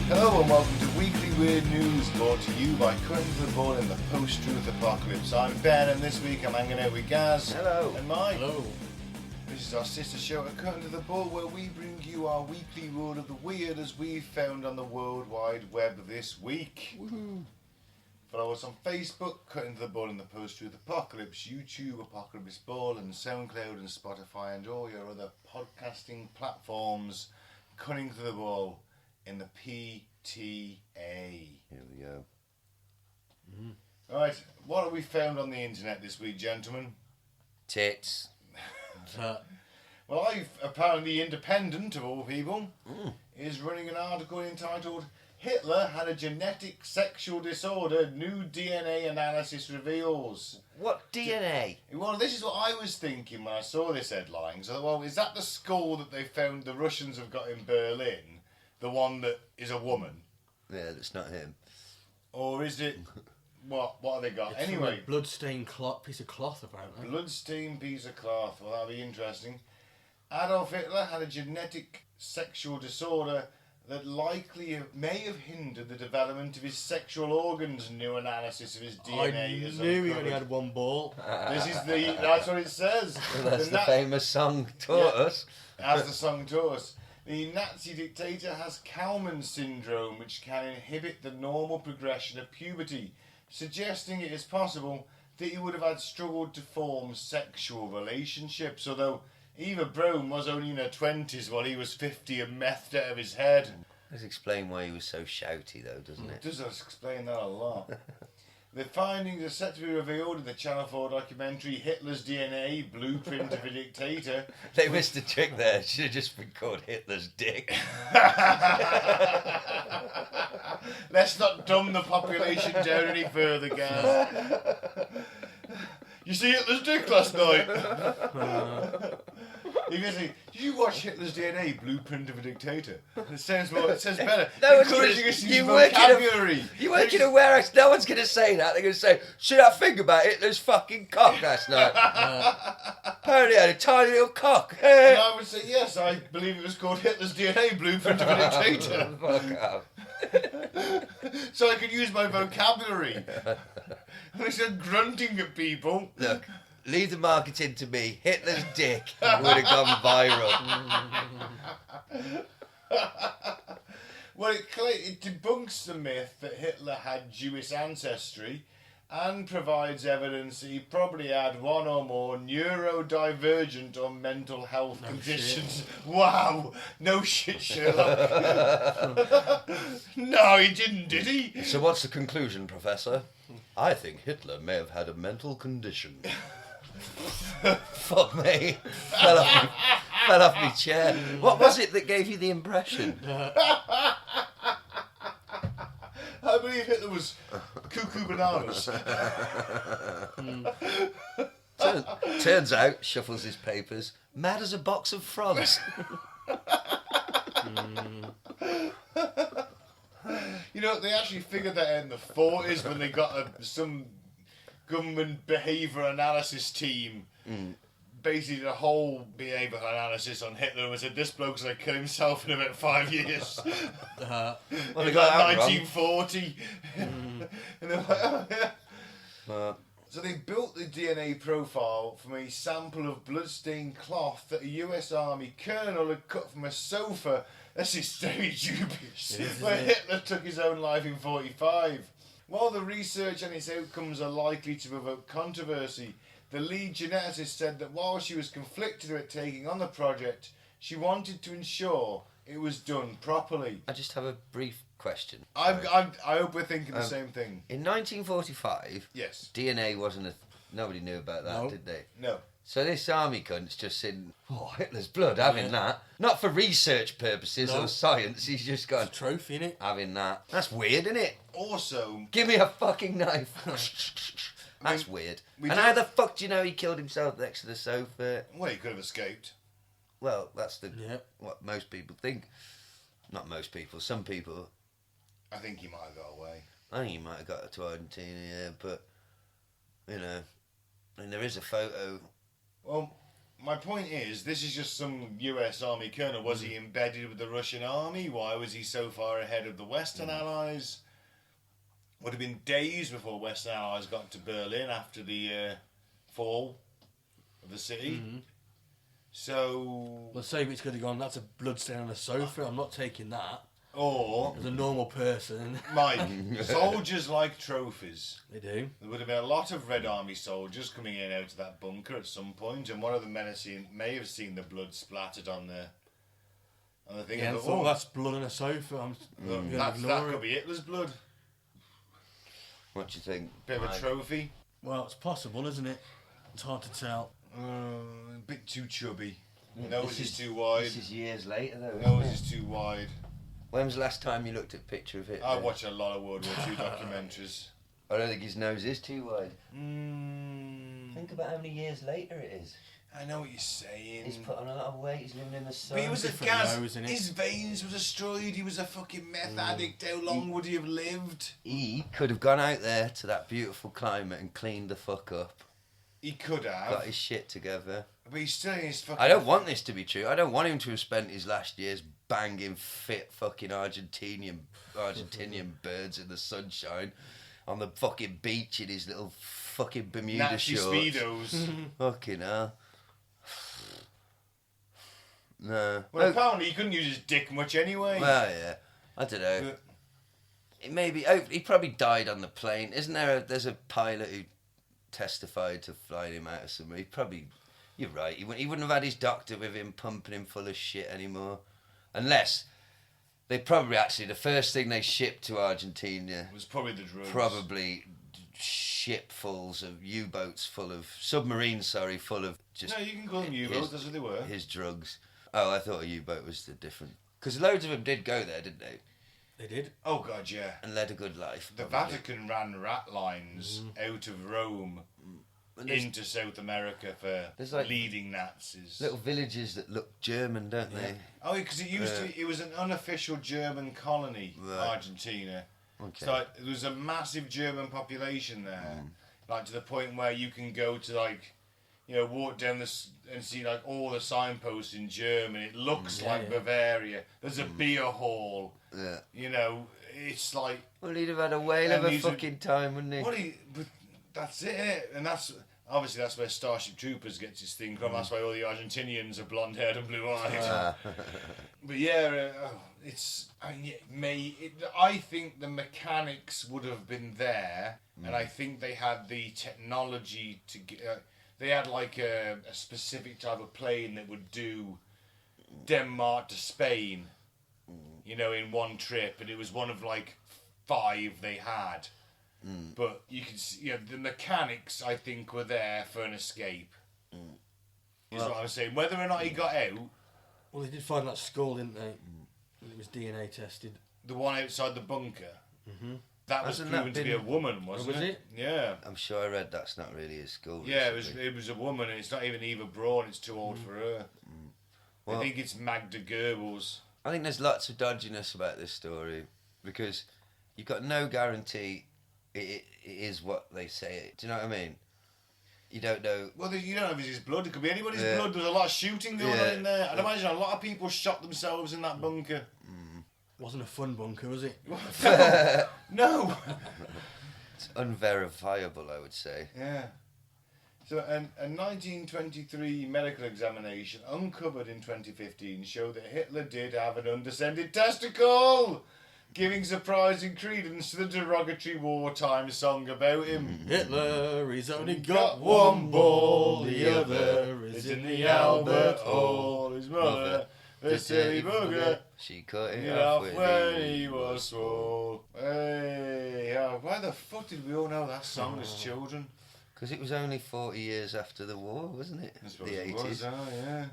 Hello and welcome to Weekly Weird News, brought to you by Cutting to the Ball in the Post-Truth Apocalypse. I'm Ben, and this week I'm hanging out with Gaz. Hello. And Mike. Hello. This is our sister show at Cutting to the Ball, where we bring you our weekly word of the weird as we found on the World Wide Web this week. Woohoo. Follow us on Facebook, Cutting to the Ball in the Post-Truth Apocalypse, YouTube, Apocalypse Ball, and SoundCloud and Spotify and all your other podcasting platforms. Cutting to the Ball in the PTA. Here we go. Right, what have we found on the internet this week, gentlemen? Tits. Well, apparently Independent, of all people, is running an article entitled Hitler Had a Genetic Sexual Disorder, New DNA Analysis Reveals. What DNA? Well, this is what I was thinking when I saw this headline. So, well, is that the skull that they found the Russians have got in Berlin? The one that is a woman? Yeah, that's not him. Or is it... What have they got? It's Anyway... a blood-stained piece of cloth, apparently. Bloodstained piece of cloth. Well, that'll be interesting. Adolf Hitler had a genetic sexual disorder that likely may have hindered the development of his sexual organs. New analysis of his DNA I is knew he uncovered. only had one ball. That's what it says. That's the famous song taught us. As the song taught us. The Nazi dictator has Kalman syndrome, which can inhibit the normal progression of puberty, suggesting it is possible that he would have had struggled to form sexual relationships, although Eva Braun was only in her 20s while he was 50 and methed out of his head. Does explain why he was so shouty, though, doesn't It it? does explain that a lot. The findings are set to be revealed in the Channel 4 documentary Hitler's DNA, Blueprint of a Dictator. They missed a trick there. Should have just been called Hitler's dick. Let's not dumb the population down any further, guys. You see Hitler's dick last night? Did you watch Hitler's DNA, Blueprint of a Dictator? It sounds better. No, Encouraging us to use vocabulary. You weren't going to wear us. No one's going to say that. They're going to say, should I think about Hitler's fucking cock last night? Apparently he had a tiny little cock. And I would say, yes, I believe it was called Hitler's DNA, Blueprint of a Dictator. Fuck off. So I could use my vocabulary. Instead of grunting at people. Look, leave the marketing to me. Hitler's dick would have gone viral. Well, it debunks the myth that Hitler had Jewish ancestry and provides evidence that he probably had one or more neurodivergent or mental health conditions. Shit. Wow! No shit, Sherlock. No, he didn't, did he? So what's the conclusion, Professor? I think Hitler may have had a mental condition. Fuck me. Fell off my chair. What was it that gave you the impression? I believe Hitler was cuckoo bananas. Turns out, shuffles his papers, mad as a box of frogs. You know, they actually figured that out in the 40s when they got some government behaviour analysis team. Basically did a whole behaviour analysis on Hitler and said this bloke's going to kill himself in about 5 years. Well, they in got that like wrong. 1940. And they're like, oh, yeah. So they built the DNA profile from a sample of bloodstained cloth that a US Army colonel had cut from a sofa. This is very dubious. Where Hitler took his own life in 1945. While the research and its outcomes are likely to provoke controversy, the lead geneticist said that while she was conflicted about taking on the project, she wanted to ensure it was done properly. I just have a brief question. I hope we're thinking the same thing. In 1945, Yes. DNA wasn't nobody knew about that, No. did they? No. So this army cunt's just saying, oh, Hitler's blood, having that. Not for research purposes No. or science, he's just gone, It's a trophy, innit? having that. That's weird, isn't it? Also, Give me a fucking knife. That's weird. we And do- how the fuck do you know he killed himself next to the sofa? Well, he could have escaped. Well, that's Yeah. what most people think. Not most people. Some people. I think he might have got away. I think he might have got to Argentina, yeah, but you know, and there is a photo. Well, my point is, this is just some US Army colonel. Was he embedded with the Russian army? Why was he so far ahead of the Western Allies? Would have been days before Western Allies got to Berlin after the fall of the city. Mm-hmm. So, Well, say it's could have gone, that's a bloodstain on a sofa. I'm not taking that. or, As a normal person. Mike, soldiers like trophies. They do. There would have been a lot of Red Army soldiers coming in and out of that bunker at some point, and one of them may have seen the blood splattered on the thing. Yeah, and I thought, thought that's blood on a sofa. I'm going to that ignore could it. be Hitler's blood. What do you think? Bit of a Mike? trophy. Well, it's possible, isn't it? It's hard to tell. A bit too chubby. Nose is too wide. This is years later, though. Nose Isn't it? is too wide. When was the last time you looked at a picture of Hitler? I watch a lot of World War II documentaries. I don't think his nose is too wide. Mm, Think about how many years later it is. I know what you're saying. He's put on a lot of weight. He's living in the sun. But he was a different gas. nose, innit? His veins were destroyed. He was a fucking meth addict. How long would he have lived? He could have gone out there to that beautiful climate and cleaned the fuck up. He could have. Got his shit together. But he's still in his fucking... I don't want this to be true. I don't want him to have spent his last years banging fit fucking Argentinian birds in the sunshine on the fucking beach in his little fucking Bermuda Nazi shorts. Speedos. Fucking hell. No. Well, apparently he couldn't use his dick much anyway. Well, yeah. I don't know. But- It maybe he probably died on the plane. Isn't there? There's a pilot who testified to flying him out of somewhere. He probably. You're right. He wouldn't have had his doctor with him pumping him full of shit anymore, unless they probably actually the first thing they shipped to Argentina It was probably the drugs. probably shipfuls of U-boats full of submarines. Sorry, full of just. No, you can call them U-boats. That's what they were. His drugs. Oh, I thought a U-boat was the different. Because loads of them did go there, didn't they? They did. Oh god, yeah. And led a good life. The probably. Vatican ran rat lines out of Rome And there's into South America for There's like leading Nazis. little villages that look German, don't they? Oh, because it was an unofficial German colony, Right. Argentina. Okay. So like, there was a massive German population there, like to the point where you can go to like, walk down this and see like all the signposts in German. It looks Yeah, like yeah. Bavaria. There's a beer hall. Yeah. It's like Well, he'd have had a whale of And a these are- fucking time, wouldn't he? but that's it, innit? And that's obviously that's where Starship Troopers gets its thing from. That's why all the Argentinians are blonde haired and blue eyed. Ah. But yeah, I think the mechanics would have been there, and I think they had the technology to get. They had like a specific type of plane that would do Denmark to Spain, in one trip, and it was one of like 5 they had. But you can see, the mechanics I think were there for an escape. Is Well- what I'm saying. Whether or not he got out. Well, they did find that skull, didn't they? And it was DNA tested. The one outside the bunker. That was Hasn't that proven to be been- a woman, wasn't was it? it? Yeah. I'm sure I read that's not really his school. Yeah, recently. it was a woman, and it's not even Eva Braun. It's too old for her. Well- I think it's Magda Goebbels. I think there's lots of dodginess about this story because you've got no guarantee it is what they say it. Do you know what I mean? You don't know. Well, you don't know if it's his blood. It could be anybody's Yeah. blood. There's a lot of shooting going on Yeah. in there. I'd imagine a lot of people shot themselves in that bunker. Wasn't a fun bunker, was it? No. It's unverifiable, I would say. Yeah. So, a 1923 medical examination uncovered in 2015 showed that Hitler did have an undescended testicle, giving surprising credence to the derogatory wartime song about him. Hitler, he's only got one ball, the other is in the Albert Hall. His mother, the silly bugger, She cut it it off off when he was small. Hey, why the fuck did we all know that song as children? Because it was only 40 years after the war, wasn't it? I suppose The it 80s. was, yeah.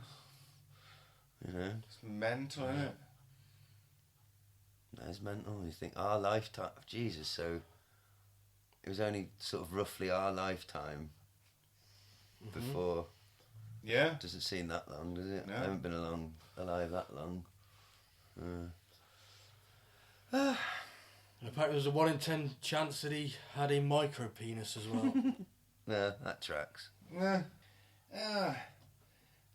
You know, It's mental, isn't it? that is mental. You think our lifetime, Jesus. So it was only sort of roughly our lifetime before. Yeah. Doesn't seem that long, does it? No. I haven't been alive that long. And apparently there was a 1 in 10 chance that he had a micro penis as well. No, that tracks.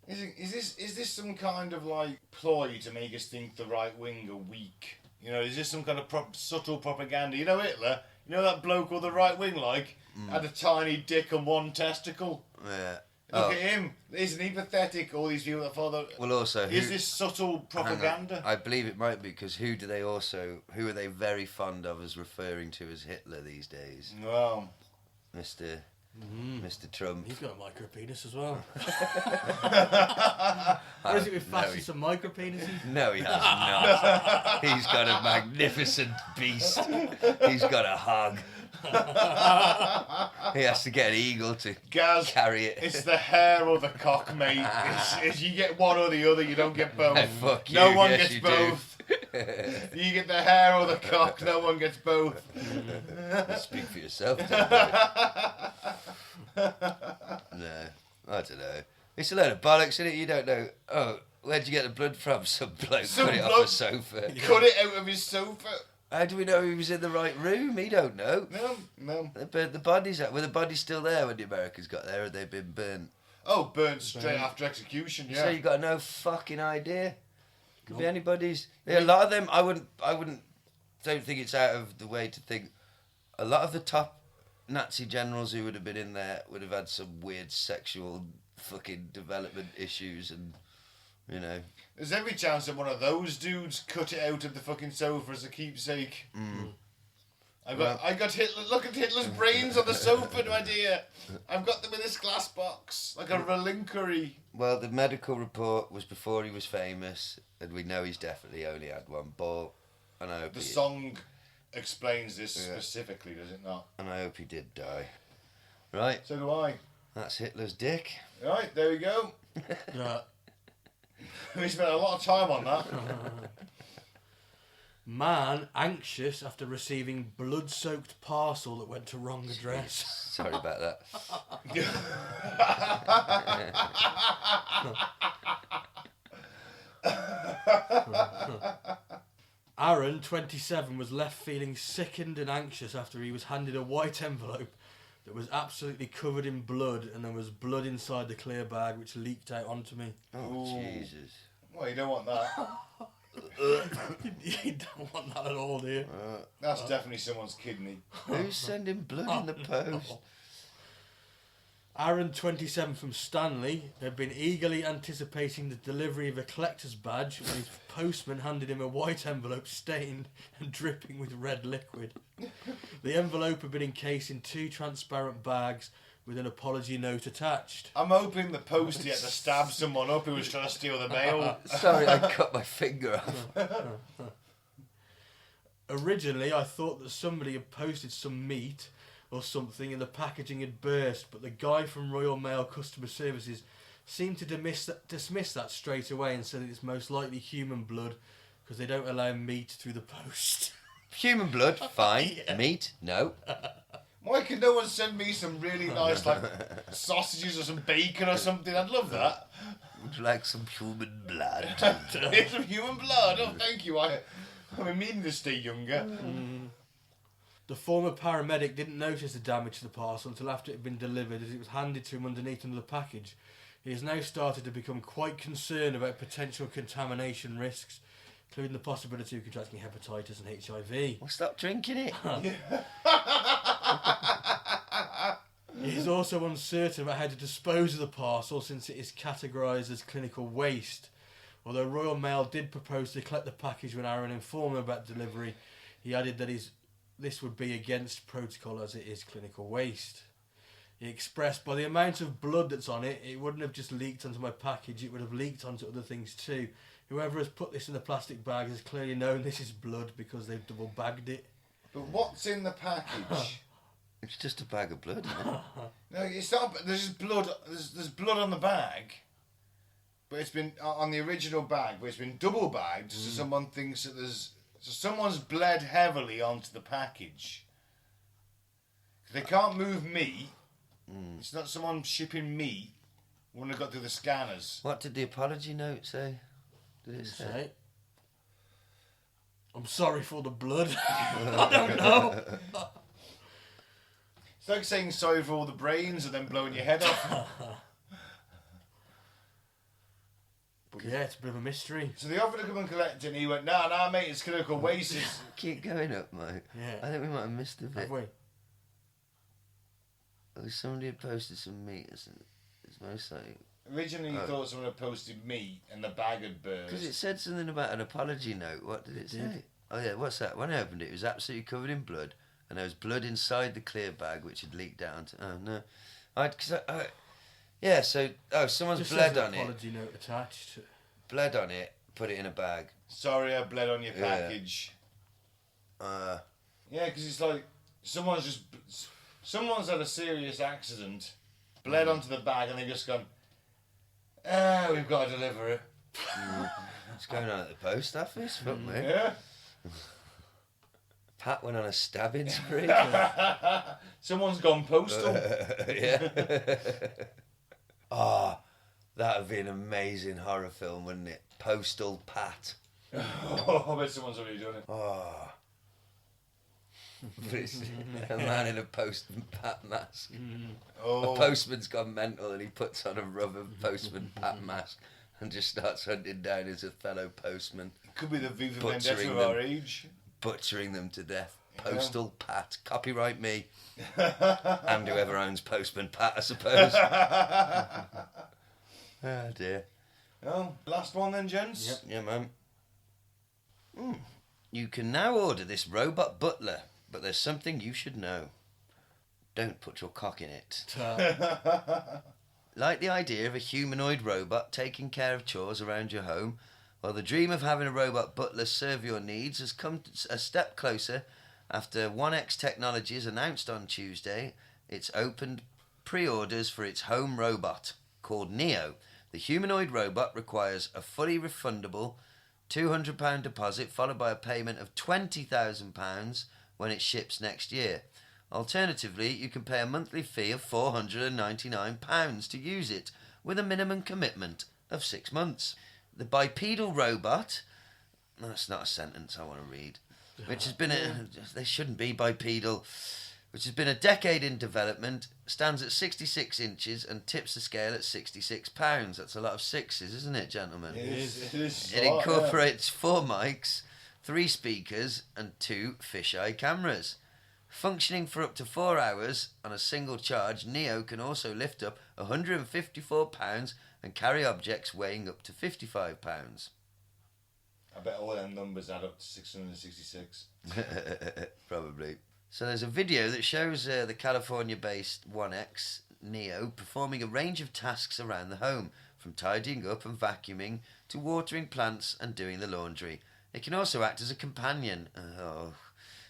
Is this some kind of like ploy to make us think the right wing are weak? You know, is this some kind of subtle propaganda? You know Hitler? You know that bloke with the right wing had a tiny dick and 1 testicle? Yeah. Look at him. Isn't he pathetic? All these people that follow. Well, also, is this subtle propaganda? I believe it might be, because who are they very fond of as referring to as Hitler these days? Well, Mr. Trump. He's got a micro penis as well. Or is it with fascists and micro penises? No, he has not. He's got a magnificent beast. He's got a hog. He has to get an eagle to carry it. It's the hair or the cock, mate. It's you get one or the other, you don't get both. Fuck you, no one yes, gets you both. You get the hair or the cock, no one gets both. Speak for yourself. No, I don't know. It's a load of bollocks, isn't it? You don't know. Oh, where'd you get the blood from? Some bloke cut it off a sofa. Cut it out of his sofa. How do we know he was in the right room? He don't know. No. They burnt the bodies out. Were the bodies still there when the Americans got there, or they've been burnt? Oh, burnt straight after execution, yeah. So you got no fucking idea. Could be anybody's. Yeah, a lot of them, don't think it's out of the way to think. A lot of the top Nazi generals who would have been in there would have had some weird sexual fucking development issues, and you know. There's every chance that one of those dudes cut it out of the fucking sofa as a keepsake. I got Hitler. Look at Hitler's brains on the sofa, my dear. I've got them in this glass box, like a reliquary. Well, the medical report was before he was famous, and we know he's definitely only had one ball. And I hope the song explains this specifically, does it not? And I hope he did die. Right. So do I. That's Hitler's dick. Right, there we go. Yeah. We spent a lot of time on that. Man anxious after receiving blood-soaked parcel that went to wrong address. Sorry about that. Aaron, 27, was left feeling sickened and anxious after he was handed a white envelope that was absolutely covered in blood, and there was blood inside the clear bag which leaked out onto me. Oh, Jesus. Well, you don't want that. You don't want that at all, do you? That's definitely someone's kidney. Who's sending blood in the post? Aaron, 27, from Stanley, had been eagerly anticipating the delivery of a collector's badge when his postman handed him a white envelope stained and dripping with red liquid. The envelope had been encased in 2 transparent bags with an apology note attached. I'm hoping the postie had to stab someone up who was trying to steal the mail. Sorry, I cut my finger off. Originally, I thought that somebody had posted some meat or something and the packaging had burst, but the guy from Royal Mail Customer Services seemed to dismiss that straight away and said it's most likely human blood because they don't allow meat through the post. Human blood, fine. Yeah. Meat, no. Why could no one send me some really nice, like, sausages or some bacon or something? I'd love that. Would you like some human blood? It's some human blood. Oh, thank you. I've been meaning to stay younger. The former paramedic didn't notice the damage to the parcel until after it had been delivered, as it was handed to him underneath another package. He has now started to become quite concerned about potential contamination risks, including the possibility of contracting hepatitis and HIV. Well, stop drinking it. He is also uncertain about how to dispose of the parcel since it is categorised as clinical waste. Although Royal Mail did propose to collect the package when Aaron informed him about delivery, he added that this would be against protocol as it is clinical waste. He expressed, by the amount of blood that's on it, it wouldn't have just leaked onto my package, it would have leaked onto other things too. Whoever has put this in the plastic bag has clearly known this is blood because they've double bagged it. But what's in the package? It's just a bag of blood, isn't it? No, it's not. There's just blood. There's blood on the bag, but it's been on the original bag, but it's been double bagged, so someone thinks that there's. So someone's bled heavily onto the package. They can't move meat. It's not someone shipping meat when they got through the scanners. What did the apology note say? Did it say? I'm sorry for the blood. I don't know. It's like saying sorry for all the brains and then blowing your head off. Yeah, it's a bit of a mystery. So they offered to come and collect it, and he went, nah, mate, it's colourful waste. Keep going up, mate. Yeah. I think we might have missed a bit. Have we? Oh, somebody had posted some meat. It's most likely. Originally, you thought someone had posted meat and the bag had burst. Because it said something about an apology note. What did it say? Oh, yeah, what's that? When I opened it was absolutely covered in blood, and there was blood inside the clear bag, which had leaked down to... Oh, no. Yeah, so... Oh, someone's Just bled says on it. apology note attached. Bled on it, put it in a bag. Sorry, I bled on your package. Yeah, because it's like someone's had a serious accident, bled onto the bag, and they just gone, we've got to deliver it. what's going on at the post office? Fuck me. Yeah. Pat went on a stabbing spree. Someone's gone postal. Yeah. That would be an amazing horror film, wouldn't it? Postal Pat. Oh, I bet someone's already done it. Oh. But it's a man in a postman Pat mask. Oh. A postman's gone mental and he puts on a rubber postman Pat mask and just starts hunting down his fellow postman, Could be the V for Butchering Vendetta of them. our age. butchering them to death. Postal Pat. Copyright me. And whoever owns Postman Pat, I suppose. Oh dear. Oh, last one then, gents. Yeah, man. You can now order this robot butler, but there's something you should know. Don't put your cock in it. Like the idea of a humanoid robot taking care of chores around your home, well, the dream of having a robot butler serve your needs has come a step closer after 1X Technologies announced on Tuesday it's opened pre-orders for its home robot called Neo. The humanoid robot requires a fully refundable £200 deposit followed by a payment of £20,000 when it ships next year. Alternatively, you can pay a monthly fee of £499 to use it, with a minimum commitment of 6 months. The bipedal robot, that's not a sentence I want to read, which has been they shouldn't be bipedal, which has been a decade in development, stands at 66 inches and tips the scale at £66. That's a lot of sixes, isn't it, gentlemen? It is. It incorporates 4 mics, 3 speakers and 2 fisheye cameras. Functioning for up to 4 hours on a single charge, Neo can also lift up £154 and carry objects weighing up to £55. I bet all them numbers add up to 666. Probably. So there's a video that shows the California-based 1X Neo performing a range of tasks around the home, from tidying up and vacuuming to watering plants and doing the laundry. It can also act as a companion,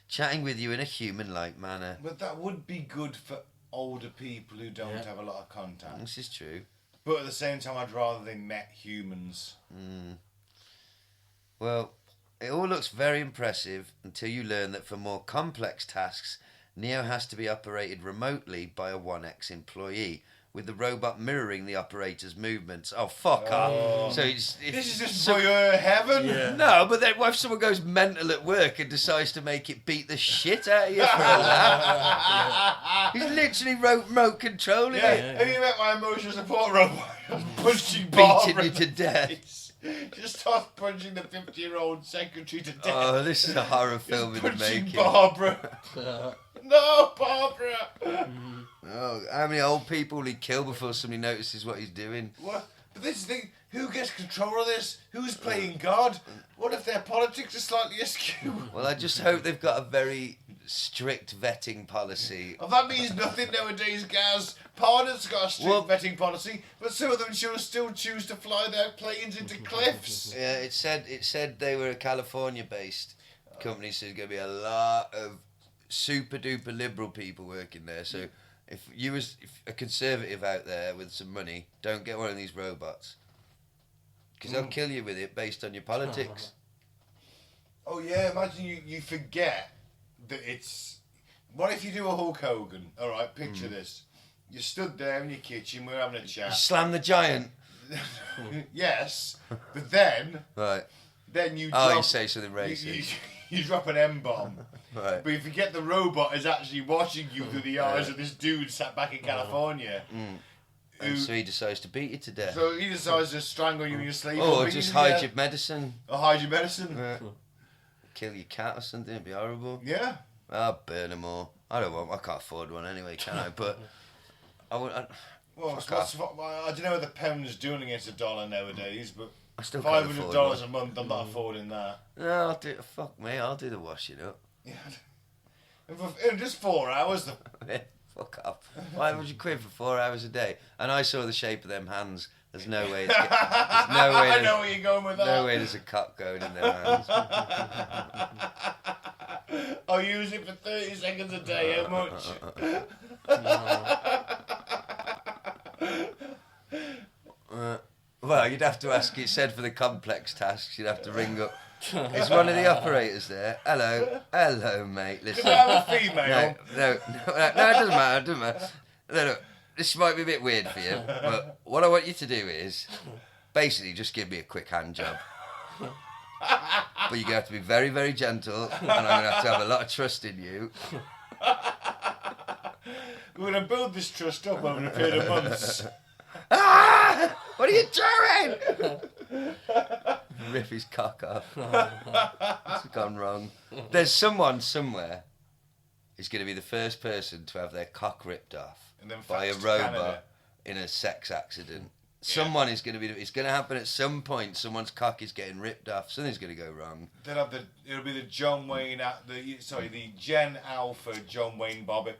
chatting with you in a human-like manner. But that would be good for older people who don't have a lot of contact. This is true. But at the same time, I'd rather they met humans. Well, it all looks very impressive until you learn that for more complex tasks, Neo has to be operated remotely by a 1X employee, with the robot mirroring the operator's movements. Oh, fuck off. So This is just for your heaven. Yeah. No, but then what if someone goes mental at work and decides to make it beat the shit out of you for a laugh? He's literally remote controlling it. Have you met my emotional support robot? Punching Beating Barbara you to death. Just starts punching the 50-year-old secretary to death. Oh, this is a horror film in the Punching making. Barbara. No, Barbara. Oh, how many old people will he kill before somebody notices what he's doing? What? But this is the thing. Who gets control of this? Who's playing God? What if their politics are slightly askew? Well, I just hope they've got a very strict vetting policy. Well, that means nothing nowadays, Gaz. Parliament's got a strict vetting policy, but some of them still choose to fly their planes into cliffs. Yeah, it said they were a California-based company, so there's going to be a lot of super-duper liberal people working there. So if you was a conservative out there with some money, don't get one of these robots. Because they'll kill you with it based on your politics. Oh yeah, imagine you forget that it's What if you do a Hulk Hogan? All right, picture this. You stood there in your kitchen, we're having a You chat. slam the giant. Yes, but then Right. you Oh, drop, you say something racist. you drop an M-bomb. Right. But you forget the robot is actually watching you through the eyes of this dude sat back in California. And so he decides to beat you to death. So he decides to strangle you in your sleep. Or beat just you to hide death. your medicine. Or hide your medicine. Kill your cat or something, it'd be horrible. Yeah. I'll burn them all. I can't afford one anyway, can I? But Well, I don't know what the pound's doing against $1 nowadays, but I still can't $500 afford a month, I'm not affording that. No, I'll do the washing up. Yeah. In just 4 hours. Fuck off. £500 for 4 hours a day. And I saw the shape of them hands. There's no way it's I know where you're going with that. No way there's a cock going in their hands. I'll use it for 30 seconds a day. How much? Well, you'd have to ask. It said for the complex tasks, you'd have to ring up. Is one of the operators there? Hello, mate. Listen. Can I have a female? No, it doesn't matter. It doesn't matter. Look, this might be a bit weird for you, but what I want you to do is basically just give me a quick hand job. But you're going to have to be very, very gentle, and I'm going to have a lot of trust in you. We're going to build this trust up over a period of months. Ah! What are you doing? Rip his cock off. It's gone wrong. There's someone somewhere who's going to be the first person to have their cock ripped off And then by a faxed to robot Canada. in a sex accident. Someone is going to be. It's going to happen at some point. Someone's cock is getting ripped off. Something's going to go wrong. It'll be the John Wayne, the Gen Alpha John Wayne Bobbitt.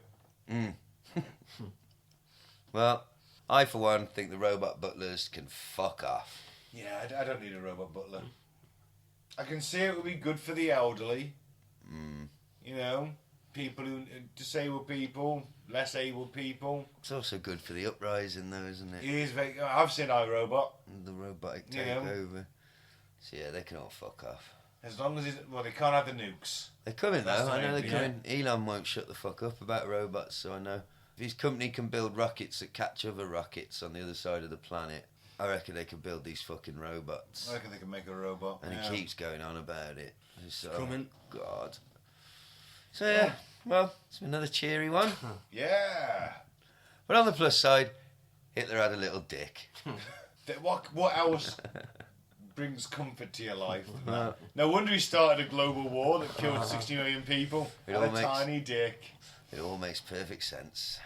Well, I for one think the robot butlers can fuck off. Yeah, I don't need a robot butler. I can see it would be good for the elderly. You know, people who disabled people, less able people. It's also good for the uprising, though, isn't it? It is very. I've seen iRobot. The robotic Yeah. takeover. So yeah, they can all fuck off. As long as they can't have the nukes. They're coming That's though. the I know main they're thing, coming. Elon won't shut the fuck up about robots, so I know. If his company can build rockets that catch other rockets on the other side of the planet, I reckon they can build these fucking robots. I reckon they can make a robot. And he keeps going on about it. It's coming. God. So yeah, well, it's another cheery one. Yeah. But on the plus side, Hitler had a little dick. What else brings comfort to your life? No wonder he started a global war that killed 60 million people. It Had all a makes- tiny dick. It all makes perfect sense.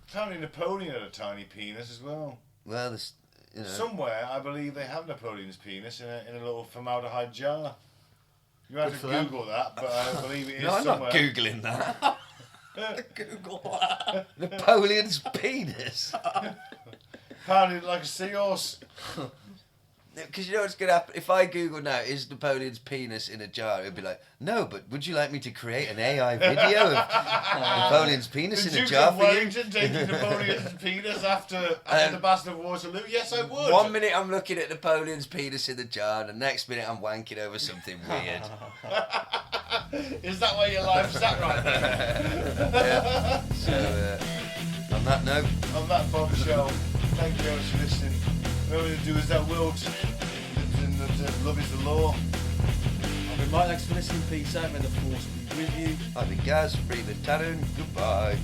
Apparently Napoleon had a tiny penis as well. Well, this, you know. Somewhere, I believe they have Napoleon's penis in a little formaldehyde jar. You have Good to for them. Google that, but I believe it is No, I'm somewhere. not Googling that. Google that. Napoleon's penis. Apparently like a seahorse. Because you know what's going to happen? If I Google now, is Napoleon's penis in a jar? It'd be like, no, but would you like me to create an AI video of Napoleon's penis The in a Duke jar of for you? Wellington taking Napoleon's penis after the Battle of Waterloo? Yes, I would. 1 minute I'm looking at Napoleon's penis in the jar, and the next minute I'm wanking over something weird. Is that where your life's at right now? Yeah. So, on that note, On that bombshell, thank you very much for listening. Remember to do as thou wilt, and love is the law. I've been Mike, thanks for listening. Peace out, may the force be with you. I've been Gaz, Freeman Tannen, goodbye.